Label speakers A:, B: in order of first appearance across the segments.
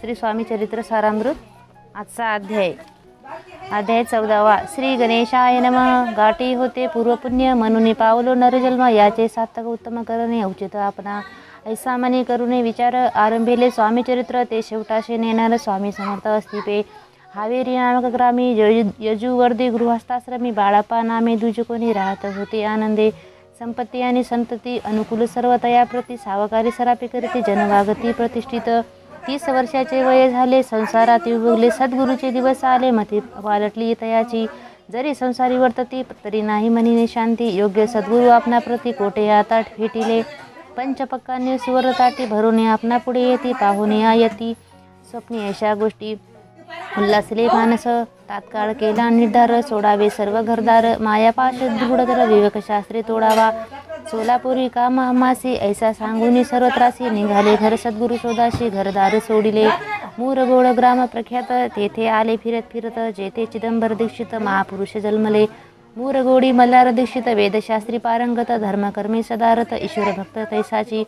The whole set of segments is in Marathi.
A: श्री स्वामी चरित्र सारामृत आजचा अध्याय 14वा। श्री गणेशाय नमः। गाठी होते पूर्वपुण्य म्हणून पावलो नरजन्म, याचे सार्थक उत्तम करणे उचित आपणा। ऐसा मनी करुणे विचार आरंभिले स्वामी चरित्र, ते शेवटाशे नेणार स्वामी समर्थ अस्तिपे। हावेरी नामक ग्रामी यजुवर्दी गृहस्थाश्रमी, बाळापा नामे दुज कोणी राहत होते आनंदे। संपत्ती आणि संतती अनुकूल सर्व तयाप्रती, सावकारी सरापे करती जनवागती प्रतिष्ठित। 30 वर्षाचे वय झाले संसारात विभोगले, सद्गुरूचे दिवस आले मती पालटली तयाची। जरी संसारी वर्तती तरी नाही मनीने शांती, योग्य सद्गुरू आपणा प्रती कोटे आता भेटिले। पंचपक्कांनी सुवर्णताटी भरून आपणा पुढे येती, पाहुणे येती स्वप्नी अशा गोष्टी। उल्हासले मानस तात्काळ केला निर्धार, सोडावे सर्व घरदार। मायापाश दृढतर विवेकशास्त्री तोडावा, सोलापुरी काम आम्हासी। ऐसा सांगून सर्व त्रासी, निघाले घर सद्गुरु शोधाशी। घरदार सोडिले मूरगोळ ग्राम प्रख्यात, तेथे आले फिरत फिरत जेथे चिदंबर दीक्षित महापुरुष जन्मले। मूरगोडी मल्हार दीक्षित, वेदशास्त्री पारंगत धर्मकर्मी सदारथ। ईश्वर भक्त तैसाची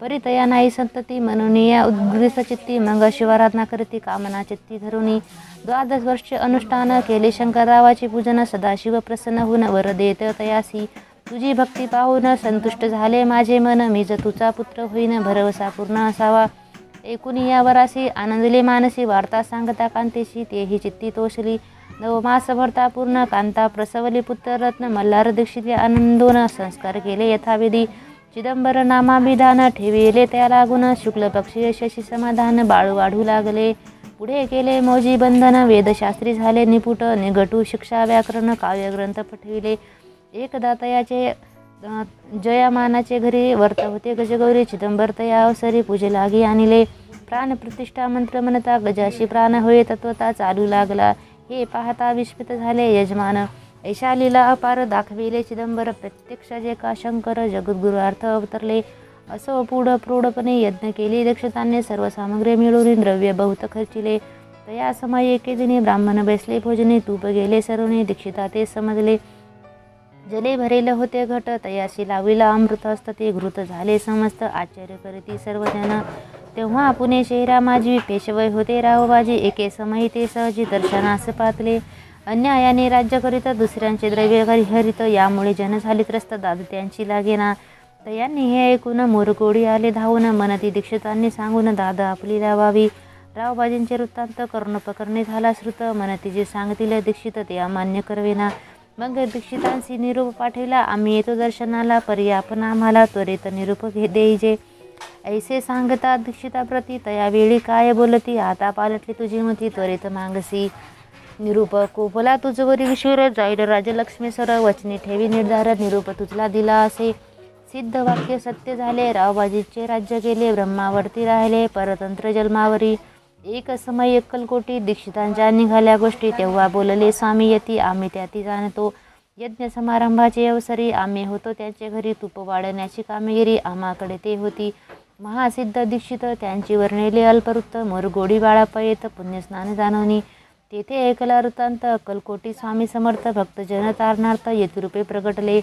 A: परितया नाही संतती, म्हणून या उद्गृत चित्ती। मग शिवाराधना करती कामना चित्ती धरुनी, 12 वर्ष अनुष्ठान केले शंकररावाचे पूजन। सदाशिव प्रसन्न होऊन वर देत तयासी, तुझी भक्ती पाहून संतुष्ट झाले माझे मन। मीज तुझा पुत्र होईन भरवसा पूर्ण असावा, एकूण या वरासी। आनंदले मानसी वार्ता सांगता कांतेशी, तेही चित्ती तोषली। 9 मास भरता पूर्ण कांता प्रसवली पुत्र रत्न। मल्हार दीक्षित आनंदोन संस्कार केले यथाविधी, चिदंबर नामाभिधान ठेविले त्या लागून। शुक्ल पक्षी यशस्वी समाधान, बाळू वाढू लागले पुढे केले मौजी बंधन। वेदशास्त्री झाले निपुट, निघटू शिक्षा व्याकरण काव्यग्रंथ पठविले। एकदा तयाचे जयमानाचे घरी वर्त होते गजगौरी, चिदंबर तया अवसरी पूजे लागी आणले। प्राण प्रतिष्ठा मंत्र म्हणता गजाशी प्राण होय तत्वता चालू लागला, हे पाहता विस्मित झाले यजमान। ऐशा लीला अपार दाखविले चिदंबर, प्रत्यक्ष जे का शंकर जगद्गुरुअर्थ अवतरले। असो प्रौढपणे यज्ञ केली दक्षताने, सर्व सामग्री मिळवून द्रव्य बहुत खर्चिले। तया समय एके दिनी ब्राह्मण बसले भोजने, तूप गेले सर्वने दीक्षिता ते समजले। जले भरेल होते घट, तयाशी लाविला अमृत असत ते घृत झाले समस्त। आश्चर्य करती सर्वजण तेव्हा पुणे शहरा माझी, पेशवय होते रावबाजी। एके समयी ते सहजी दर्शनास पातले, अन्यायाने राज्य करीत दुसऱ्यांचे द्रव्य हरित। यामुळे जन झाली त्रस्त, दाद त्यांची लागेना। तयांनी हे ऐकून मोरगोडी आले धावून, मनती दीक्षितांनी सांगून दाद आपली लावावी। रावबाजींचे वृत्तांत करुणोपकरणे झाला श्रुत, मनती जे सांगतील दीक्षित ते अमान्य करवेना। मग दीक्षितांशी निरूप पाठविला, आम्ही येतो दर्शनाला, परी आपण आम्हाला त्वरित निरूप देईजे। ऐसे सांगता दीक्षिताप्रती, तयावेळी काय बोलती, आता पालटली तुझी मती त्वरित मागसी। निरूप कोपला तुझवरी विश्वर, जाईल राजलक्ष्मीसर वचनी ठेवी निर्धार। निरूप तुझला दिला असे सिद्ध वाक्य सत्य झाले, रावबाजीचे राज्य गेले ब्रह्मावरती राहिले परतंत्र जन्मावरी। एक समय अक्कलकोटी दीक्षितांच्या निघाल्या गोष्टी, तेव्हा बोलले स्वामी यती आम्ही त्याती जाणतो। यज्ञ समारंभाचे अवसरी आम्ही होतो त्यांचे घरी, तूप वाढण्याची कामगिरी आम्हाकडे ते होती। महासिद्ध दीक्षित त्यांची वर्णिले अल्पवृत्त, मोरगोडी बाळापा येत पुण्यस्नान जाणवणी। तेथे ऐकला वृत्तांत अक्कलकोटी स्वामी समर्थ, भक्तजन तारणार्थ यतिरूपे प्रगटले।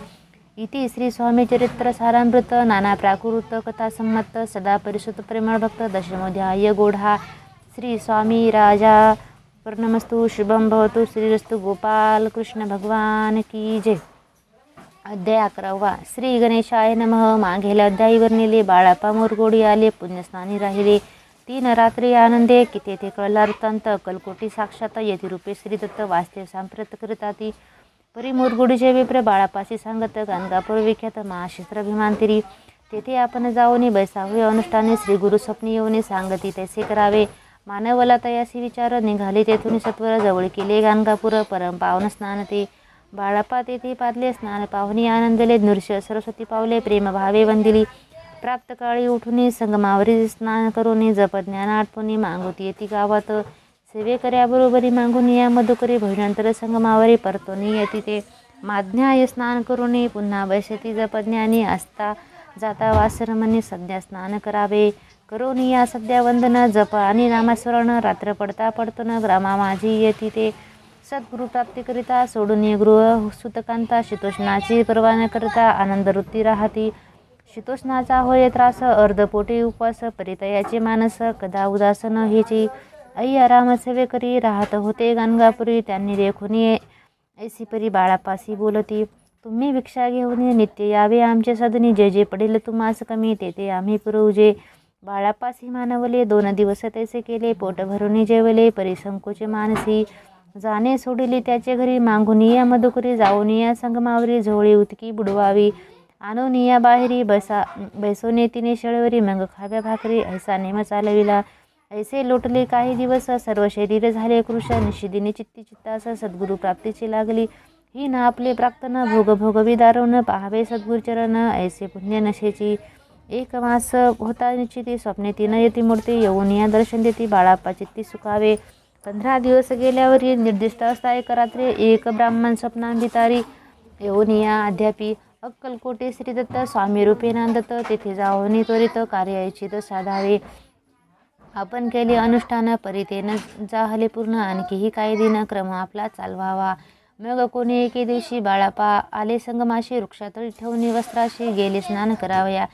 A: इति श्री स्वामी चरित्र सारामृत। नाना प्राकृत कथा संमत, सदा परिसुत प्रेमळ भक्त। दशमोध्याय गोढा। श्री स्वामी राजा प्रणमस्तु, शुभम भवतु, श्रीरस्तु। गोपाल कृष्ण भगवान की जय। अध्याय 11वा। श्री गणेशाय नमः। मागेल्या अध्यायी वर्णिले बाळापा मोरगोडी आले पुण्यस्नानी राहिले 3 रात्री आनंदे, की तेथे कळला वृत्तांत। अक्कलकोटी साक्षात यतिरूपे श्रीदत्त वास्तव सांप्रत करताती। परी मोरगोडीचे विप्र बाळापाशी सांगत, गाणगापूर विख्यात महाक्षेत्र भीमांतिरी, तेथे आपण जाऊनी बैसावे अनुष्ठाने। श्री गुरु स्वप्नी येऊनी सांगती तैसे करावे, मानवला तयासी विचार। निघाले तेथून सत्वर जवळ केले गाणगापूर, परम पावन स्नान ते। बाळापा तेथे पादले स्नान पाहुनी आनंदले, नृश्य सरस्वती पावले प्रेम भावे वंदिली। प्राप्त काळी उठुनी संगमावरी स्नान करून, जप ज्ञान आटपुनी मागोती येती गावात। सेवे कर्याबरोबरी मागून या मधुकरी, भजनांतर संगमावरी परतोनी येती ते। माज्ञाय स्नान करून पुन्हा बैसती जप ज्ञानी, असता जाता वासरमणी सध्या स्नान करावे। करून या सध्या वंदन जप आणि नामस्मरण, रात्र पडता पडतोन ग्रामा माझी येती ते। सद्गुरु प्राप्तीकरिता सोडून गृह सुतकांता, शीतोष्णाची पर्वा न करता आनंद वृत्ती राहती। शीतोष्णाचा होय त्रास अर्धपोटी उपवास परितयाचे मानस कदा उदासन हेची आई आराम सेवे करी राहत होते गाणगापुरी. त्यांनी देखुनी ऐसी परी बाळापासी बोलती. तुम्ही भिक्षा घेऊन नित्य यावे आमचे सदनी. जे जे पडेल तुम्हास कमी ते ते आम्ही पुरवजे. बाळापासी मानवले 2 दिवस तैसे केले. पोट भरून जेवले परिसंकोचे मानसी. जाणे सोडिले त्याचे घरी. मागून या मधुकरी जाऊन या संगमावरी. झोळी उतकी बुडवावी आणून या बाहेरी. बैसोने तिने शेळवरी मग खाव्या भाकरी. ऐसा नेम चालविला ऐसे लोटले काही दिवस. सर्व शरीर झाले कृश. निशिदिनी चित्ती चित्तास सद्गुरु प्राप्तीची लागली. ही ना आपले प्राक्तन भोग भोगवी दारुण. पाहावे सद्गुरुचरण ऐसे पुण्य नशेची. 1 मास होता निश्चिती. स्वप्ने ती न येती मूर्ती. येऊन या दर्शन देती बाळाप्पा चित्ती सुखावे. 15 दिवस गेल्यावरी निर्दिष्ट असता एक रात्री. एक ब्राह्मण स्वप्नांबितारी येऊन या अद्यापी. अक्कलकोटे श्रीदत्त स्वामी रूपे नांदत. तेथे जाऊन त्वरित कार्य इच्छित साधावे. आपण केले अनुष्ठान परितेन जाहले पूर्ण. आणखीही काही दिन क्रम आपला चालवावा. मग कोणी एके दिवशी बाळापा आले संगमाशी. वृक्षातळी ठेवून वस्त्राशी गेले स्नान करावया.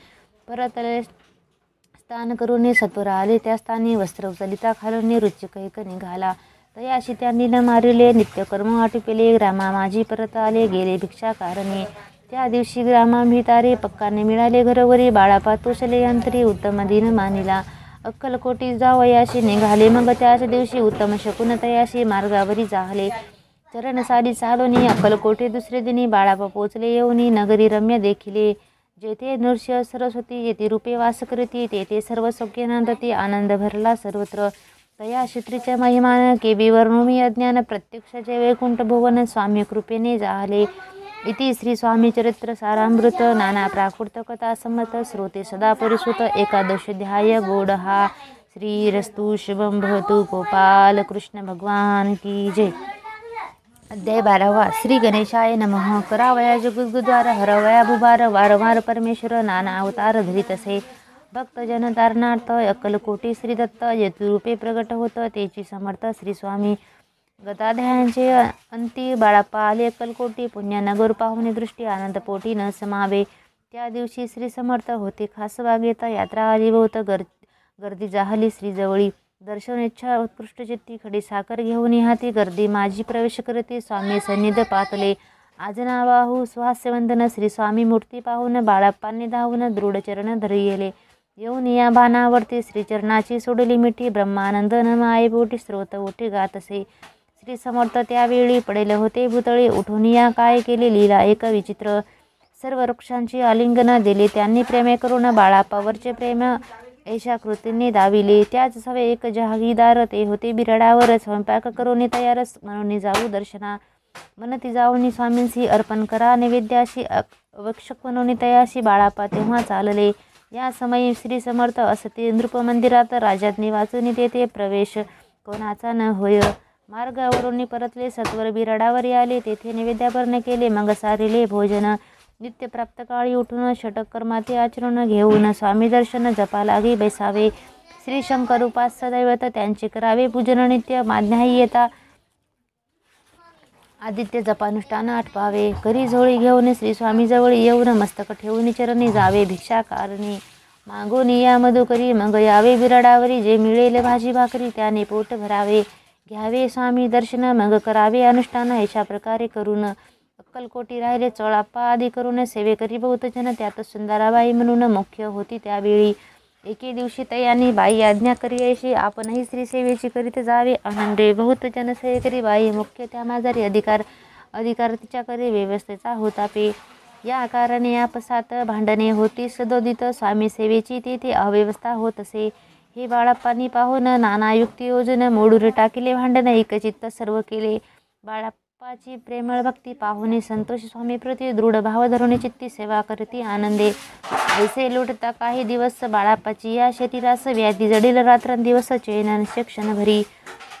A: परतले स्नान करून सत्वर आले त्या स्थानी. वस्त्र उचलिता खालून रुचिक एक निघाला. तयाशी त्यांनी न मारिले नित्यकर्म आटोपिले. ग्रामा माझी परत आले गेले भिक्षा कारणे. त्या दिवशी ग्रामाभितारी पक्काने मिळाले घरोघरी. बाळापा तोषले अंतरी उत्तम दिन मानिला. अक्कलकोटी जावयाशी निघाले मग त्याच दिवशी. उत्तम शकुन तयाशी मार्गावरी जाहले. चरण साडी चालवणी अक्कलकोटे दुसरे दिनी. बाळापा पोचले येऊनी नगरी रम्य देखिले. जेथे नृसिंह सरस्वती येथे रूपे वास करीती. तेथे सर्व सौख्य नांदती. आनंद भरला सर्वत्र. तया श्रीच्या महिमान केबी वर्णुमी अज्ञान. प्रत्यक्ष जय वैकुंठ भुवन स्वामी कृपेने जाहले. इति श्री स्वामी चरित्र सारामृत. नाना प्राकृत कथा संमत. श्रोते सदा परिसुत. एकादशोध्याय गोड हा. श्रीरस्तु शुभम भवतु. गोपाल कृष्ण भगवान की जय. अध्याय 12. श्री गणेशाय नमः. करावया जगद्गुद्वार. हरवया भुभार. वारंवार परमेश्वर नाना अवतार धरीत असे. भक्तजन तारणार्थ अक्कलकोटी श्रीदत्त यतिरूपे प्रगट होत. तेची समर्थ श्री स्वामी. गताध्यायांचे अंती. बाळाप्पा आले अक्कलकोटी. पुण्यनगर पाहुणे दृष्टी आनंद पोटी न समावे. त्या दिवशी श्री समर्थ होते खास बागेत. यात्रा आली बहुत गर्दी जाहली श्रीजवळी. दर्शन इच्छा उत्कृष्ट चित्ती. खडी साखर घेऊन हाती. गर्दी माझी प्रवेश करते. स्वामी सन्निध पातले. आजनावाहू स्वास्यवंदन. श्री स्वामी मूर्ती पाहून बाळाप्पांनी धावून दृढ चरण धरिले. येऊन या भानावरती श्रीचरणाची सोडली मिठी. ब्रह्मानंद न मायेपोटी स्रोत ओठी गात असे. श्री समर्थ त्यावेळी पडेल होते भुतळे. उठून या काय केले लीला एक विचित्र. सर्व वृक्षांची आलिंगन दिले त्यांनी प्रेमे करून. बाळाप्पावरचे प्रेम ऐशा कृतीने दाविले. त्याच सवे एक जहागीदार ते होते बिरडावर. स्वयंपाक करून तयार म्हणून जाऊ दर्शना. मनती जाऊन स्वामींशी अर्पण करा नैवेद्याशी. अवक्षक म्हणून तयाशी. बाळाप्पा तेव्हा चालले. या समयी श्री समर्थ असते नृप मंदिरात. राजाज्ञे वाचून तेथे प्रवेश कोणाचा न होय. मार्गावरून परतले सत्वर बिराडावर आले. तेथे नैवेद्यापर्ण केले. मग सारिले भोजन. नित्य प्राप्त काळी उठून षटक कर्माती आचरण घेऊन स्वामी दर्शन जपा लागी बैसावे. श्री शंकर उपास्य दैवत त्यांचे करावे पूजन नित्य. माज्ञाही येता आदित्य जपानुष्ठान आठवावे. करी झोळी घेऊन श्री स्वामी जवळ येऊन मस्तक ठेवून चरणी जावे भिक्षा कारणी. मागून या मधुकरी मग यावे बिराडावरी. जे मिळेल भाजी भाकरी त्याने पोट भरावे. घ्यावे स्वामी दर्शन मग करावे अनुष्ठान. अशा प्रकारे करून अक्कलकोटी राहिले. चोळाप्पा आदी करून सेवेकरी बहुत जन. त्यात सुंदराबाई म्हणून मुख्य होती त्यावेळी. एके दिवशी तयांनी बाई आज्ञा करी ऐशी. आपणही स्त्री सेवेची करीत जावे. आनंदे बहुत जन सेवेकरी बाई मुख्य त्या माझारी. अधिकार तिच्या करी व्यवस्थेचा होता पे. या कारणे आपसात भांडणे होती सदोदित. स्वामी सेवेची तेथे अव्यवस्था होत असे. हे बाळाप्पांनी पाहून नाना युक्ती योजन मोडून टाकिले भांडण. एकचित्त सर्व केले. बाळाप्पाची प्रेमळ भक्ती पाहुणे संतोष स्वामी प्रती दृढ भाव धरून चित्ती सेवा करती आनंदे. ऐसे लुटता काही दिवस बाळाप्पाची या शरीरास व्याधी जडील. रात्रंदिवस चैन क्षण भरी.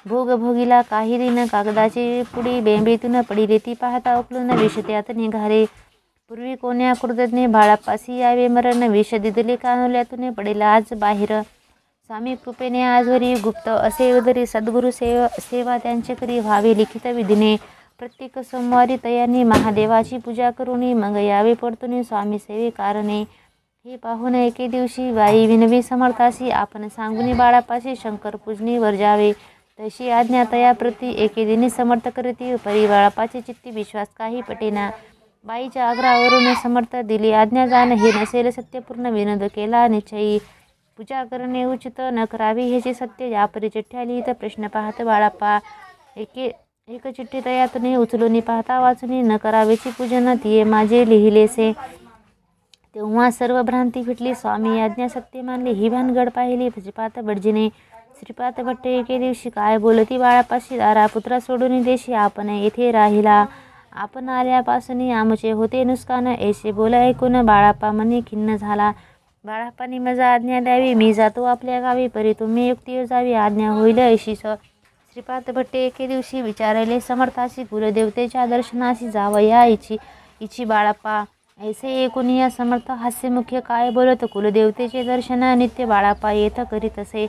A: भोग भोगीला काही दिन. कागदाची पुडी बेंबीतून पडिले ती पाहता उकलून विष त्यात निघाले. पूर्वी कोण्या कृतज्ञ बाळाप्पासी यावे मरण. विष दिदले कानुल्यातून पडेल आज बाहेर. स्वामी कृपेने आजवरी गुप्त असे उदरी. सद्गुरु सेवा त्यांचे करी व्हावे लिखित विधीने. प्रत्येक सोमवारी तयांनी महादेवाची पूजा करून मग यावे पडतून स्वामी सेवे कारणे. हे पाहून एके दिवशी बाई विनवी समर्थासी आपण सांगुनी बाळापाशी शंकर पूजनी वर्जावे तशी आज्ञा तया प्रती एके दिनी समर्थ करती परी बाळापाची चित्ती विश्वास काही पटेना. बाईच्या आग्रहावरून समर्थ दिली आज्ञा जाण हे नसेल सत्यपूर्ण विनोद केला निश्चयी पूजा करणे उचित न करावी ह्याचे सत्य यापरी चिठ्ठ्या लिहित प्रश्न पाहत बाळाप्पा एक चिठ्ठी तयातून उचलून पाहता वाचून न करावेची पूजन तिये माझे लिहिलेसे. तेव्हा सर्व भ्रांती फिटली स्वामी आज्ञा सत्य मानली ही भानगड पाहिली श्रीपाद भटजीने. श्रीपाद भट्ट एके दिवशी काय बोलती बाळापाशी दारा पुत्रा सोडून देशी आपण येथे राहिला आपण आल्यापासून आमचे होते नुकसान ऐसे बोल ऐकून बाळाप्पा मनी खिन्न झाला. बाळाप्पानी मजा आज्ञा द्यावी मी जातो आपल्या गावी परी तुम्ही युक्ती जावी आज्ञा होईल ऐशीस. श्रीपाद भट्टे एके दिवशी विचारले समर्थाशी कुलदेवतेच्या दर्शनाशी जावया इची बाळाप्पा ऐसे ऐकून या समर्थ हास्यमुख्य काय बोलत कुलदेवतेचे दर्शन नित्य बाळाप्पा येथ करीत असे.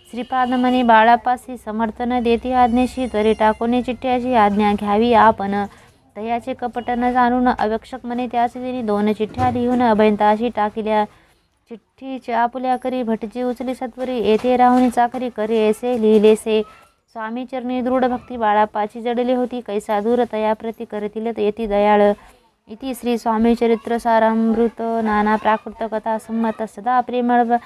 A: श्रीपाद म्हणे बाळाप्पासी समर्थन देती आज्ञेशी तरी टाकोने चिठ्ठ्याची आज्ञा घ्यावी आपण तयाचे कपट न जाणून अवक्षक म्हणे त्याच दिनी 2 चिठ्ठ्या लिहून अभयंताशी टाकिल्या. चिठ्ठीची आपुल्या करी भटजी उचली सत्वरी येथे राहून चाकरी करे ऐसे लिहिलेसे. स्वामी चरणी दृढ भक्ती बाळाप्पाची जडली होती कैसा दूर तया प्रती करतील येती दयाळ. इति श्री स्वामी चरित्र सारामृत नाना प्राकृत कथा संमत सदा प्रेमळ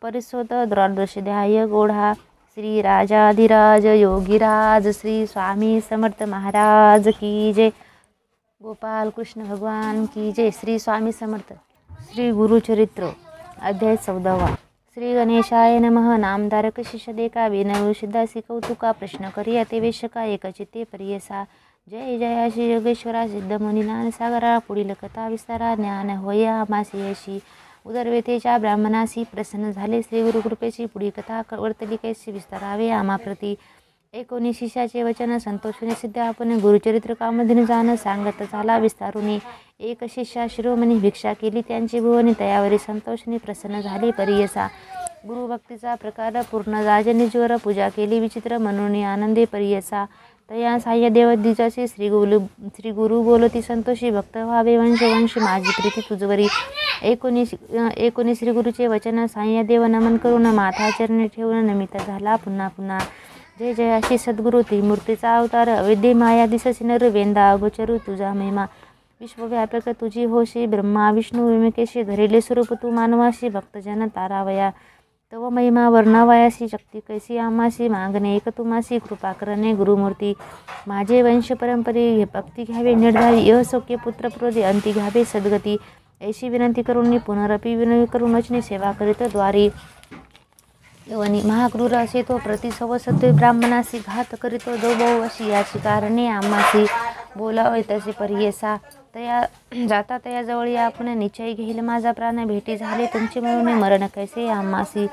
A: परिसोत द्वादश ध्याय गोढा. श्री राजाधिराज योगीराज श्री स्वामी समर्थ महाराज की जय. गोपाल कृष्ण भगवान की जय. श्री स्वामी समर्थ. श्री गुरुचरित्र अध्याय 14. श्री गणेशाय नमः. नामधारक शिष्य देखा विनय सिद्धासी कौतुका प्रश्न करिया ते वेशका एकचित्ते परियसा. जय जय श्री योगेश्वरा सिद्ध मुनिनान सागरा. पुढील कथा विस्तारा ज्ञान होया मासी अशी उदरवेतेच्या ब्राह्मणासी प्रसन्न झाले. श्री गुरुकृपेची पुढी कथा वर्तली कैसी विस्तारावे आमाप्रती. 19 शिष्याचे वचन संतोषुने सिद्ध आपण गुरुचरित्र कामधीन जाण सांगत झाला विस्तारुनी. एक शिष्या शिरोमणी भिक्षा केली त्यांची भुवनी तयावरी संतोषनी प्रसन्न झाली परियसा. गुरुभक्तीचा प्रकार पूर्ण राजनिजवर पूजा केली विचित्र म्हणून आनंदे परियसा. तया साह्य देव दिजाची श्री गुरु बोलती संतोषी भक्त व्हावे वंश माझी प्रीती तुझवरी. 19 श्री गुरुचे वचन साह्य देव नमन करून माथा चरणी ठेवून नमित झाला पुन्हा. जय जय अशी सद्गुरु त्रिमूर्तीचा अवतार अविद्ये माया दिससी नर वेंदा अगोचरू तुझा महिमा. विश्वव्यापक तुझी होशी ब्रह्मा विष्णू विमुकेशी धरिले स्वरूप तू मानवाशी भक्तजन तारावया. तव महिमा वर्णावयासी शक्ती कैसी आमासी मागणे एक तुमासी कृपा करणे गुरुमूर्ती. माझे वंश परंपरे भक्ती घ्यावे निर्धारी असौख्य पुत्र प्रोदे अंती घ्यावे सद्गती. ऐशी विनंती करून पुनरपी विनवी करून वचने सेवा करीत द्वारी. यवनी महाक्रूर असे तो प्रतिसवसत्वे ब्राह्मणासी घात करीतो दो अशी याची कारणे आम्हासी बोलावे तसे परियसा. तया जाता तयाजवळ आपण निश्चय घेईल माझा प्राण भेटी झाले तुमचे म्हणून मरण कैसे आम्हासी.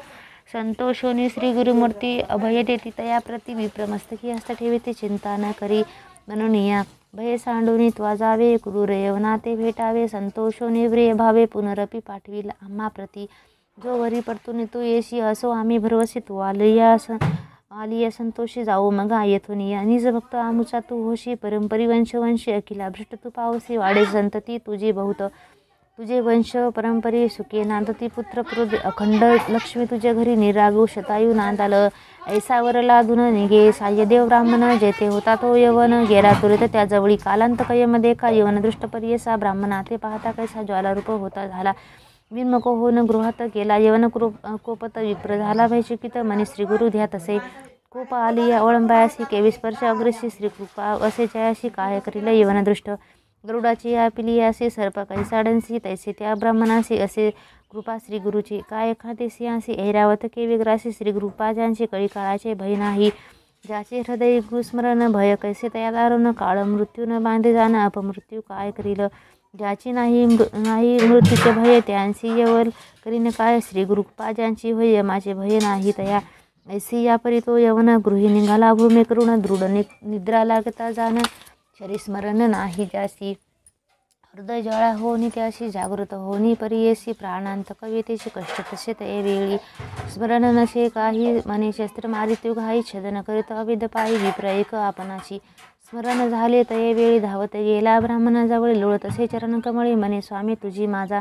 A: संतोषोनी श्री गुरुमूर्ती अभय देती तया प्रती विप्रमस्तकी हस्त ठेविते चिंता न करी म्हणून या भय सांडूनी त्वा जावे क्रूर यवना ते भेटावे. संतोषोनी प्रिय भावे पुनरपी पाठविल आम्हा प्रती. जो वरी परतून तू येशी असो आम्ही भरवसी तू आलिया संतोषी जाऊ मगा येथून या निज भक्त आमुचा तू होशी परंपरी वंशी अखिला भ्रष्ट तू पावसी वाढे संतती तुझी बहुत. तुझे वंश परंपरी सुखे नांदती पुत्र क्रोध अखंड लक्ष्मी तुझ्या घरी निरागू शतायू नांदाल. ऐसा वर लादून निघे साह्यदेव ब्राह्मण जेथे होता तो यवन गेला तुरित त्याजवळी कालांत कयमध्ये का यवन दृष्ट परियसा. ब्राह्मणा ते पाहता कैसा ज्वालारूप होता झाला विन्मको होऊन गृहात गेला यवन कोपत विप्र झाला भयचकित मनी श्री गुरु ध्यात असे. कोप आली या ओळंबायासी केवी स्पर्श अग्रशी श्रीकृपा असे जयाशी काय करील यवन दृष्ट. गरुडाची या पिलियासी सर्प कैसाडंसी तैसे त्या ब्राह्मणासी असे कृपा श्री गुरुची. काय खाते सिंहासी ऐरावत केवी ग्रासी श्री गुरुपाजांची कळी काळाचे भय नाही. ज्याचे हृदय गुरुस्मरण भय कैसे तया दारुण काळ मृत्यू न बांधे जाण अपमृत्यू काय करील. ज्याची नाही मृत्यूचे भय त्यांसी यवल करीन काय श्री गुरुपाजांची होय माझे भय नाही तया. ऐसी या परी तो यवन गृही निघाला भूमी करून दृढ निद्रा लागता जाण शरीस्मरण नाही ज्यासी. हृदय ज्वाळा होनी त्याशी जागृत होनी परियेसी प्राणांत कवितेची कष्ट तसे ते वेळी. स्मरण नसे काही मने शस्त्र मारित्यू घाई छदन करीत अविध पायी विप्र एक आपणाची. स्मरण झाले तये वेळी धावत गेला ब्राह्मणाजवळ लोळत असे चरण कमळी मने स्वामी तुझी माझा